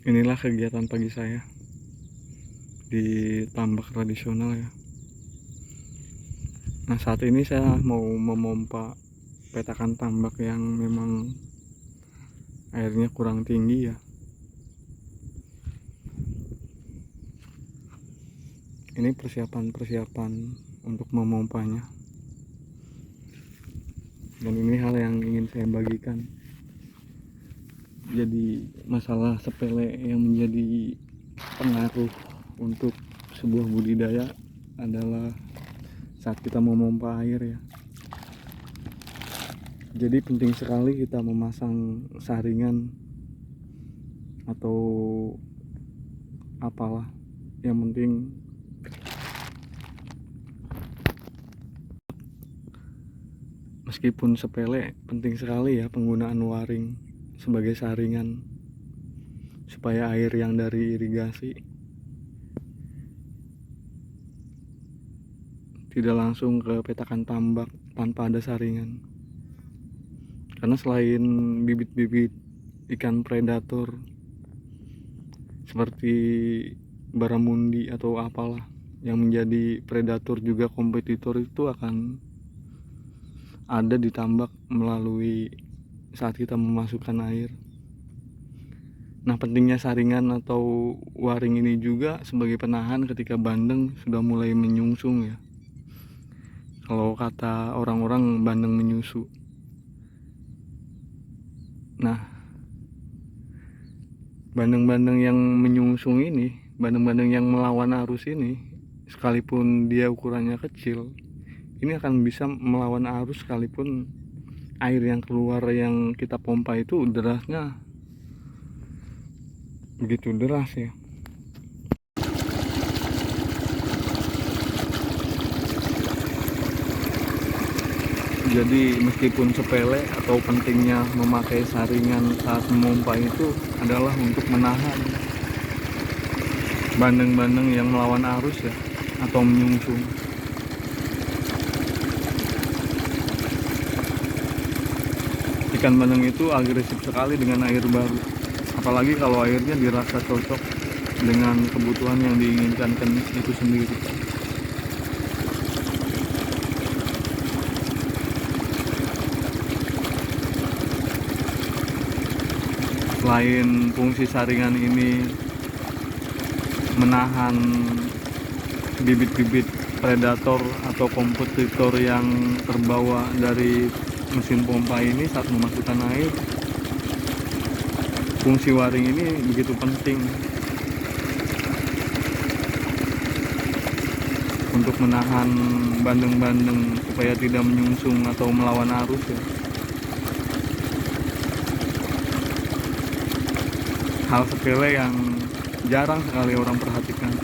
Inilah kegiatan pagi saya di tambak tradisional ya. Nah, saat ini saya mau memompa petakan tambak yang memang airnya kurang tinggi ya. Ini persiapan untuk memompanya. Dan ini hal yang ingin saya bagikan. Jadi masalah sepele yang menjadi pengaruh untuk sebuah budidaya adalah saat kita memompa air ya. Jadi penting sekali kita memasang saringan atau apalah, yang penting meskipun sepele, penting sekali ya penggunaan waring sebagai saringan supaya air yang dari irigasi tidak langsung ke petakan tambak tanpa ada saringan. Karena selain bibit-bibit ikan predator seperti baramundi atau apalah yang menjadi predator juga kompetitor itu akan ada di tambak melalui saat kita memasukkan air. Nah, pentingnya saringan atau waring ini juga sebagai penahan ketika bandeng sudah mulai menyungsung ya. Kalau kata orang-orang, bandeng menyusu. Nah, bandeng-bandeng yang menyungsung ini, bandeng-bandeng yang melawan arus ini, sekalipun dia ukurannya kecil, ini akan bisa melawan arus sekalipun air yang keluar yang kita pompa itu derasnya begitu deras ya. Jadi meskipun sepele atau pentingnya memakai saringan saat memompa itu adalah untuk menahan bandeng-bandeng yang melawan arus ya atau menyungsung. Ikan bandeng itu agresif sekali dengan air baru, apalagi kalau airnya dirasa cocok dengan kebutuhan yang diinginkan itu sendiri. Selain fungsi saringan ini menahan bibit-bibit predator atau kompetitor yang terbawa dari mesin pompa ini saat memasukkan air, fungsi waring ini begitu penting untuk menahan bandeng-bandeng supaya tidak menyungsung atau melawan arus ya. Hal sepele yang jarang sekali orang perhatikan.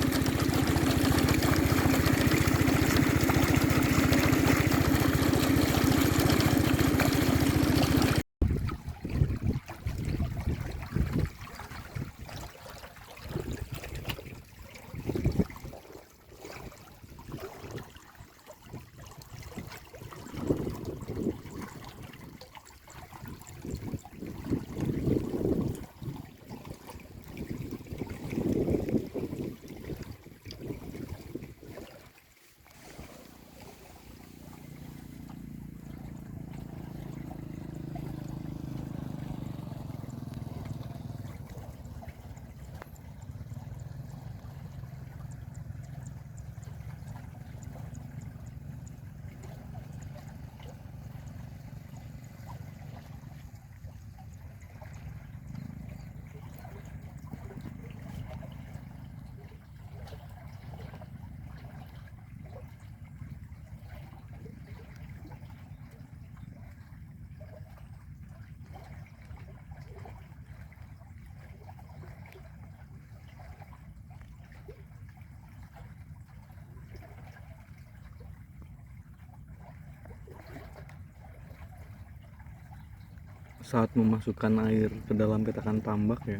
Saat memasukkan air ke dalam petakan tambak ya,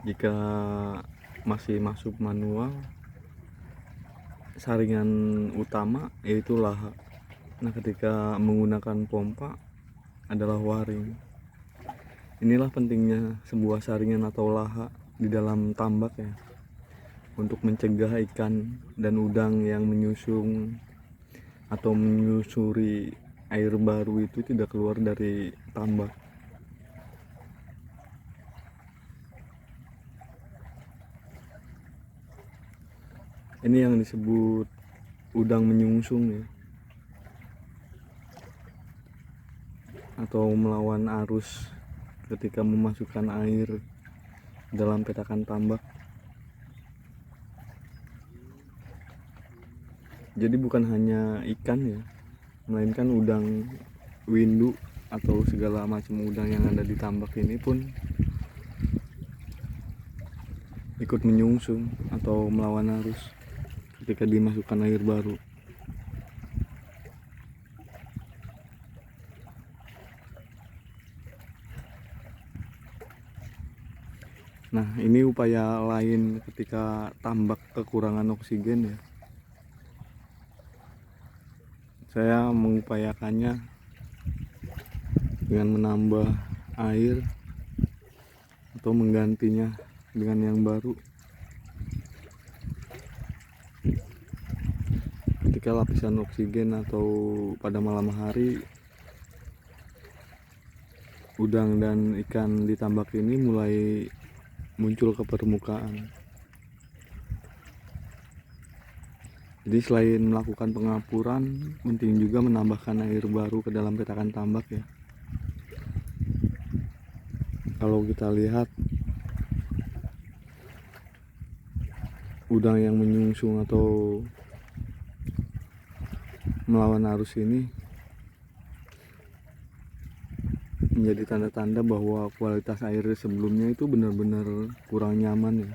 jika masih masuk manual, saringan utama yaitu laha. Nah, ketika menggunakan pompa adalah waring. Inilah pentingnya sebuah saringan atau laha di dalam tambak ya, untuk mencegah ikan dan udang yang menyusung atau menyusuri air baru itu tidak keluar dari tambak. Ini yang disebut udang menyungsung ya, atau melawan arus ketika memasukkan air dalam petakan tambak. Jadi bukan hanya ikan ya, melainkan udang windu atau segala macam udang yang ada di tambak ini pun ikut menyungsung atau melawan arus ketika dimasukkan air baru. Nah, ini upaya lain ketika tambak kekurangan oksigen ya. Saya mengupayakannya dengan menambah air atau menggantinya dengan yang baru. Ketika lapisan oksigen atau pada malam hari, udang dan ikan di tambak ini mulai muncul ke permukaan. Jadi selain melakukan pengapuran, penting juga menambahkan air baru ke dalam petakan tambak ya. Kalau kita lihat udang yang menyungsung atau melawan arus ini menjadi tanda-tanda bahwa kualitas air sebelumnya itu benar-benar kurang nyaman ya.